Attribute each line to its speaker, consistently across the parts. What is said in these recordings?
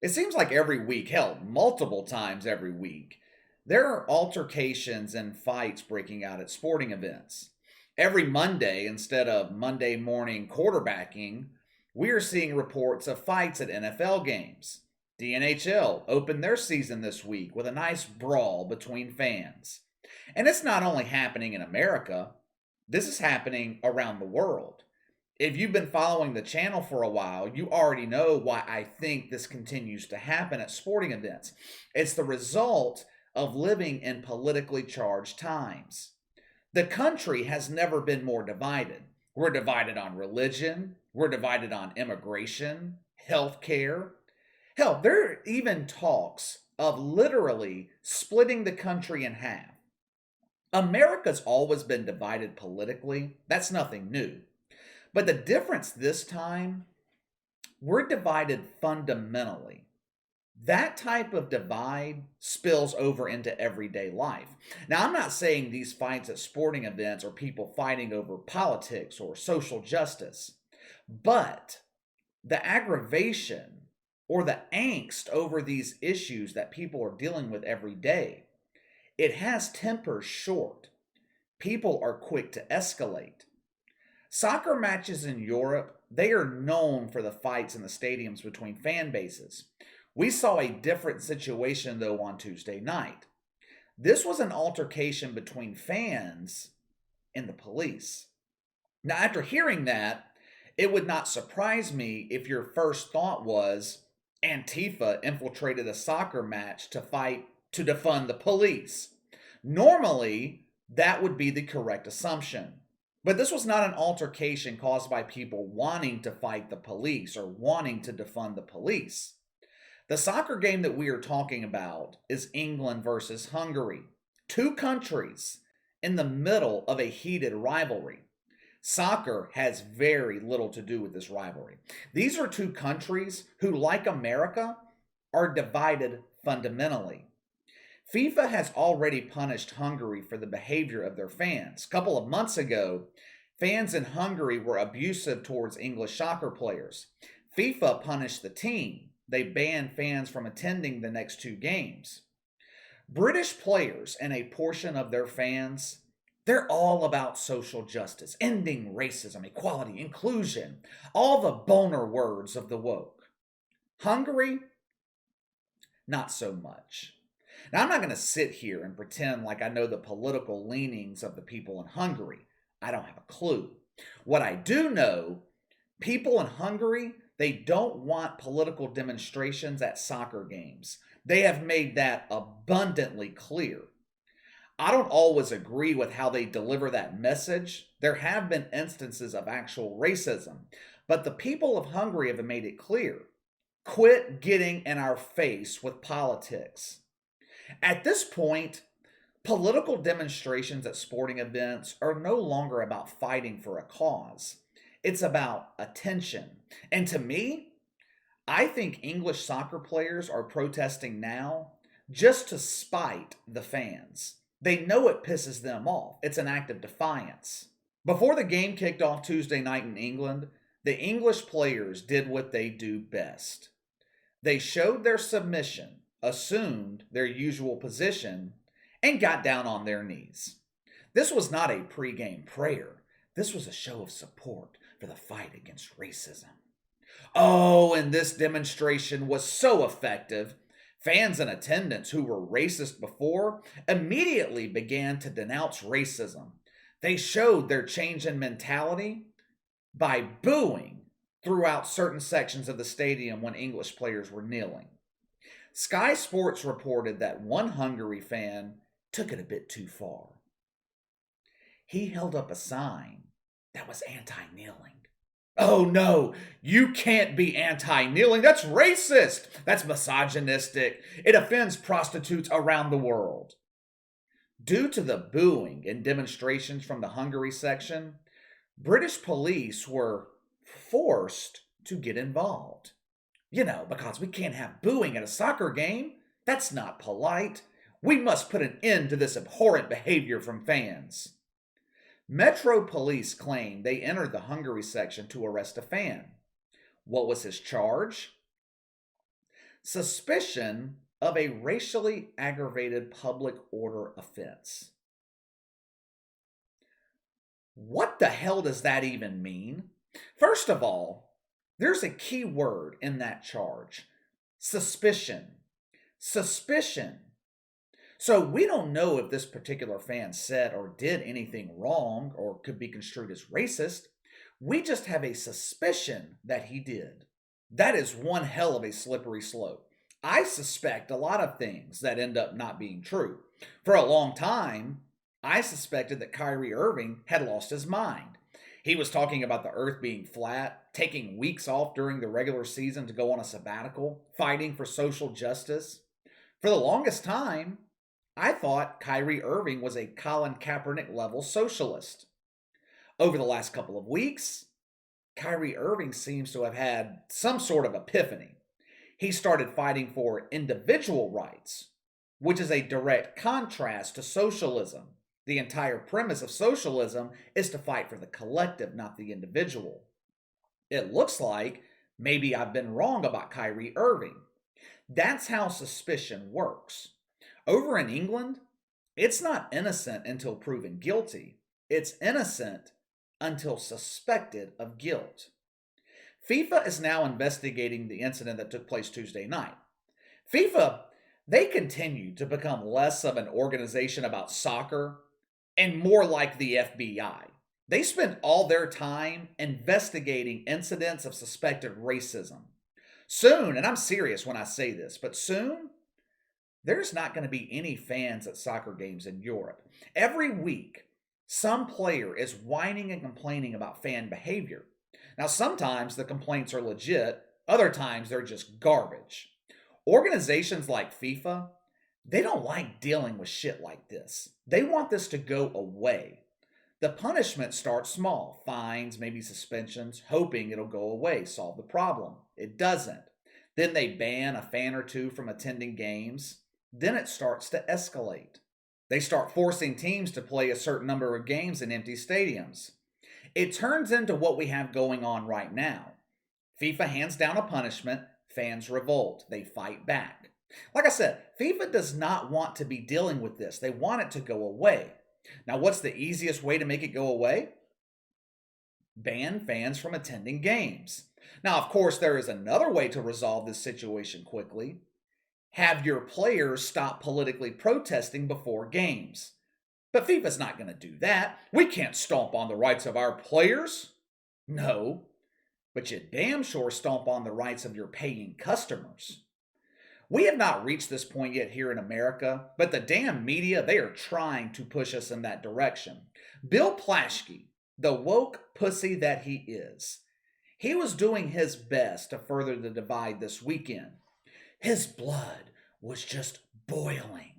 Speaker 1: It seems like every week, hell, multiple times every week, there are altercations and fights breaking out at sporting events. Every Monday, instead of Monday morning quarterbacking, we are seeing reports of fights at NFL games. The NHL opened their season this week with a nice brawl between fans. And it's not only happening in America, this is happening around the world. If you've been following the channel for a while, you already know why I think this continues to happen at sporting events. It's the result of living in politically charged times. The country has never been more divided. We're divided on religion, we're divided on immigration, healthcare. Hell, there are even talks of literally splitting the country in half. America's always been divided politically. That's nothing new. But the difference this time, we're divided fundamentally. That type of divide spills over into everyday life. Now, I'm not saying these fights at sporting events are people fighting over politics or social justice, but the aggravation or the angst over these issues that people are dealing with every day, it has tempers short. People are quick to escalate. Soccer matches in Europe, they are known for the fights in the stadiums between fan bases. We saw a different situation though on Tuesday night. This was an altercation between fans and the police. Now, after hearing that, it would not surprise me if your first thought was Antifa infiltrated a soccer match to fight to defund the police. Normally, that would be the correct assumption. But this was not an altercation caused by people wanting to fight the police or wanting to defund the police. The soccer game that we are talking about is England versus Hungary, two countries in the middle of a heated rivalry. Soccer has very little to do with this rivalry. These are two countries who, like America, are divided fundamentally. FIFA has already punished Hungary for the behavior of their fans. A couple of months ago, fans in Hungary were abusive towards English soccer players. FIFA punished the team. They banned fans from attending the next two games. British players and a portion of their fans, they're all about social justice, ending racism, equality, inclusion, all the boner words of the woke. Hungary, not so much. Now, I'm not going to sit here and pretend like I know the political leanings of the people in Hungary. I don't have a clue. What I do know, people in Hungary, they don't want political demonstrations at soccer games. They have made that abundantly clear. I don't always agree with how they deliver that message. There have been instances of actual racism, but the people of Hungary have made it clear. Quit getting in our face with politics. At this point, political demonstrations at sporting events are no longer about fighting for a cause. It's about attention. And to me, I think English soccer players are protesting now just to spite the fans. They know it pisses them off. It's an act of defiance. Before the game kicked off Tuesday night in England, the English players did what they do best. They showed their submission, assumed their usual position, and got down on their knees. This was not a pregame prayer. This was a show of support for the fight against racism. Oh, and this demonstration was so effective. Fans in attendance who were racist before immediately began to denounce racism. They showed their change in mentality by booing throughout certain sections of the stadium when English players were kneeling. Sky Sports reported that one Hungary fan took it a bit too far. He held up a sign that was anti-kneeling. Oh no, you can't be anti-kneeling. That's racist. That's misogynistic. It offends prostitutes around the world. Due to the booing and demonstrations from the Hungary section, British police were forced to get involved. Because we can't have booing at a soccer game. That's not polite. We must put an end to this abhorrent behavior from fans. Metro police claim they entered the Hungary section to arrest a fan. What was his charge? Suspicion of a racially aggravated public order offense. What the hell does that even mean? First of all, there's a key word in that charge: suspicion. Suspicion. So we don't know if this particular fan said or did anything wrong or could be construed as racist. We just have a suspicion that he did. That is one hell of a slippery slope. I suspect a lot of things that end up not being true. For a long time, I suspected that Kyrie Irving had lost his mind. He was talking about the earth being flat, taking weeks off during the regular season to go on a sabbatical, fighting for social justice. For the longest time, I thought Kyrie Irving was a Colin Kaepernick level socialist. Over the last couple of weeks, Kyrie Irving seems to have had some sort of epiphany. He started fighting for individual rights, which is a direct contrast to socialism. The entire premise of socialism is to fight for the collective, not the individual. It looks like maybe I've been wrong about Kyrie Irving. That's how suspicion works. Over in England, it's not innocent until proven guilty. It's innocent until suspected of guilt. FIFA is now investigating the incident that took place Tuesday night. FIFA, they continue to become less of an organization about soccer and more like the FBI. They spend all their time investigating incidents of suspected racism. Soon, and I'm serious when I say this, but soon, there's not going to be any fans at soccer games in Europe. Every week, some player is whining and complaining about fan behavior. Now, sometimes the complaints are legit, other times they're just garbage. Organizations like FIFA, they don't like dealing with shit like this. They want this to go away. The punishment starts small, fines, maybe suspensions, hoping it'll go away, solve the problem. It doesn't. Then they ban a fan or two from attending games. Then it starts to escalate. They start forcing teams to play a certain number of games in empty stadiums. It turns into what we have going on right now. FIFA hands down a punishment, fans revolt, they fight back. Like I said, FIFA does not want to be dealing with this. They want it to go away. Now, what's the easiest way to make it go away? Ban fans from attending games. Now, of course, there is another way to resolve this situation quickly. Have your players stop politically protesting before games. But FIFA's not going to do that. We can't stomp on the rights of our players. No, but you damn sure stomp on the rights of your paying customers. We have not reached this point yet here in America, but the damn media, they are trying to push us in that direction. Bill Plaschke, the woke pussy that he is, he was doing his best to further the divide this weekend. His blood was just boiling.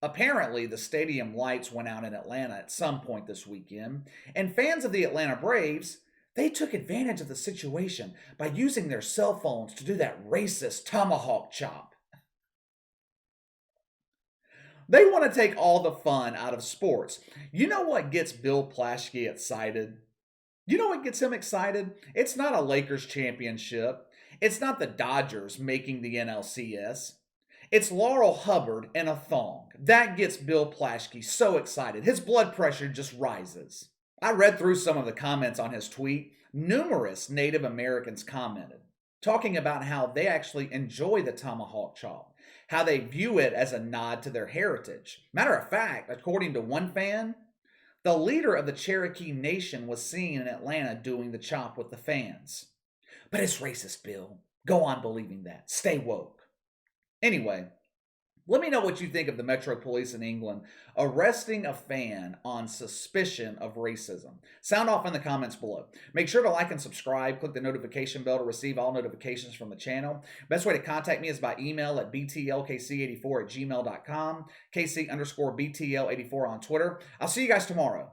Speaker 1: Apparently, the stadium lights went out in Atlanta at some point this weekend, and fans of the Atlanta Braves, they took advantage of the situation by using their cell phones to do that racist tomahawk chop. They want to take all the fun out of sports. You know what gets Bill Plaschke excited? You know what gets him excited? It's not a Lakers championship. It's not the Dodgers making the NLCS. It's Laurel Hubbard in a thong. That gets Bill Plaschke so excited. His blood pressure just rises. I read through some of the comments on his tweet. Numerous Native Americans commented, talking about how they actually enjoy the tomahawk chop, how they view it as a nod to their heritage. Matter of fact, according to one fan, the leader of the Cherokee Nation was seen in Atlanta doing the chop with the fans. But it's racist, Bill. Go on believing that. Stay woke. Anyway, let me know what you think of the Metro Police in England arresting a fan on suspicion of racism. Sound off in the comments below. Make sure to like and subscribe. Click the notification bell to receive all notifications from the channel. Best way to contact me is by email at btlkc84@gmail.com, KC_BTL84 on Twitter. I'll see you guys tomorrow.